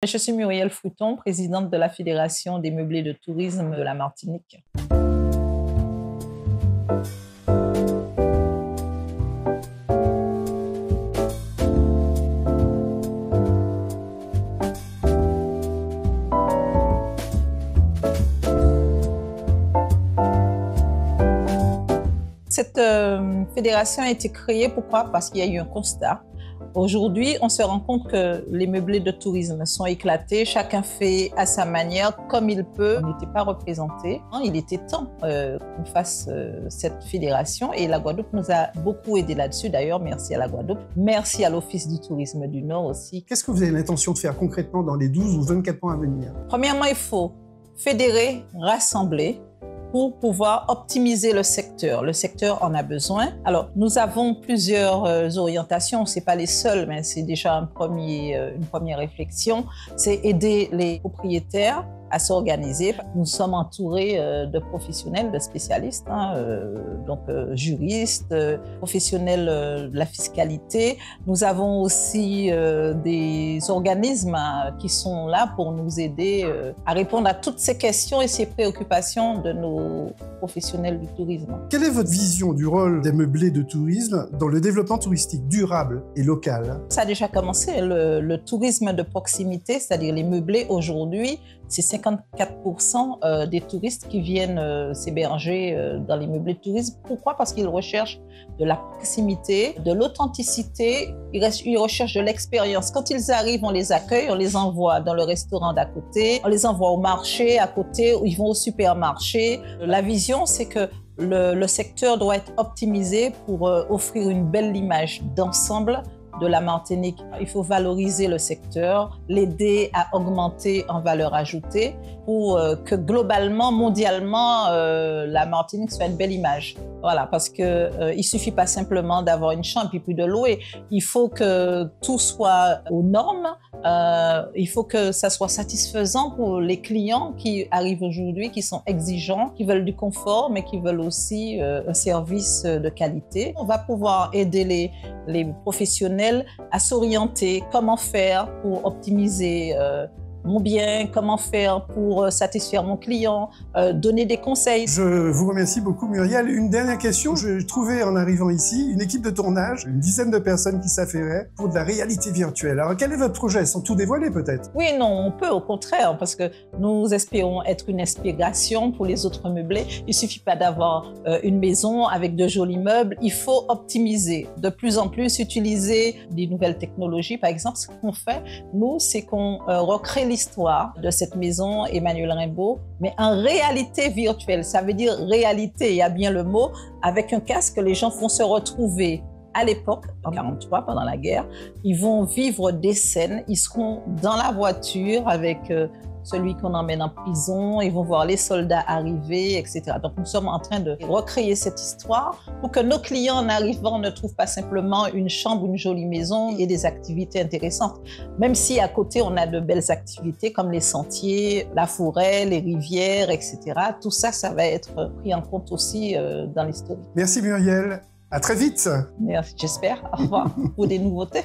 Je suis Muriel Fouton, présidente de la Fédération des meublés de tourisme de la Martinique. Cette fédération a été créée, pourquoi? Parce qu'il y a eu un constat. Aujourd'hui, on se rend compte que les meublés de tourisme sont éclatés, chacun fait à sa manière, comme il peut. On n'était pas représentés. Il était temps qu'on fasse cette fédération et la Guadeloupe nous a beaucoup aidé là-dessus. D'ailleurs, merci à la Guadeloupe. Merci à l'Office du tourisme du Nord aussi. Qu'est-ce que vous avez l'intention de faire concrètement dans les 12 ou 24 mois à venir? Premièrement, il faut fédérer, rassembler, pour pouvoir optimiser le secteur. Le secteur en a besoin. Alors, nous avons plusieurs orientations. Ce n'est pas les seules, mais c'est déjà une première réflexion. C'est aider les propriétaires à s'organiser. Nous sommes entourés de professionnels, de spécialistes, donc juristes, professionnels de la fiscalité. Nous avons aussi des organismes qui sont là pour nous aider à répondre à toutes ces questions et ces préoccupations de nos professionnels du tourisme. Quelle est votre vision du rôle des meublés de tourisme dans le développement touristique durable et local? Ça a déjà commencé. Le tourisme de proximité, c'est-à-dire les meublés aujourd'hui, c'est 54% des touristes qui viennent s'héberger dans les meublés de tourisme. Pourquoi? Parce qu'ils recherchent de la proximité, de l'authenticité, ils recherchent de l'expérience. Quand ils arrivent, on les accueille, on les envoie dans le restaurant d'à côté, on les envoie au marché à côté, ils vont au supermarché. La vision, c'est que le secteur doit être optimisé pour offrir une belle image d'ensemble de la Martinique. Il faut valoriser le secteur, l'aider à augmenter en valeur ajoutée pour que globalement, mondialement, la Martinique soit une belle image. Voilà, parce que il suffit pas simplement d'avoir une chambre et puis de louer. Il faut que tout soit aux normes. Il faut que ça soit satisfaisant pour les clients qui arrivent aujourd'hui, qui sont exigeants, qui veulent du confort, mais qui veulent aussi un service de qualité. On va pouvoir aider les professionnels à s'orienter, comment faire pour optimiser mon bien, comment faire pour satisfaire mon client, donner des conseils. Je vous remercie beaucoup Muriel. Une dernière question. Je trouvais en arrivant ici une équipe de tournage, une dizaine de personnes qui s'affairaient pour de la réalité virtuelle. Alors quel est votre projet? Sans tout dévoiler peut-être? Oui, non, on peut au contraire, parce que nous espérons être une inspiration pour les autres meublés. Il ne suffit pas d'avoir une maison avec de jolis meubles, il faut optimiser. De plus en plus, utiliser des nouvelles technologies. Par exemple, ce qu'on fait, nous, c'est qu'on recrée l'histoire de cette maison Emmanuel Rimbaud, mais en réalité virtuelle. Ça veut dire réalité, il y a bien le mot. Avec un casque, les gens vont se retrouver à l'époque, en 1943, pendant la guerre. Ils vont vivre des scènes, ils seront dans la voiture avec celui qu'on emmène en prison, ils vont voir les soldats arriver, etc. Donc nous sommes en train de recréer cette histoire pour que nos clients en arrivant ne trouvent pas simplement une chambre, une jolie maison et des activités intéressantes. Même si à côté on a de belles activités comme les sentiers, la forêt, les rivières, etc. Tout ça, ça va être pris en compte aussi dans l'histoire. Merci Muriel, à très vite. Merci, j'espère. Au revoir pour des nouveautés.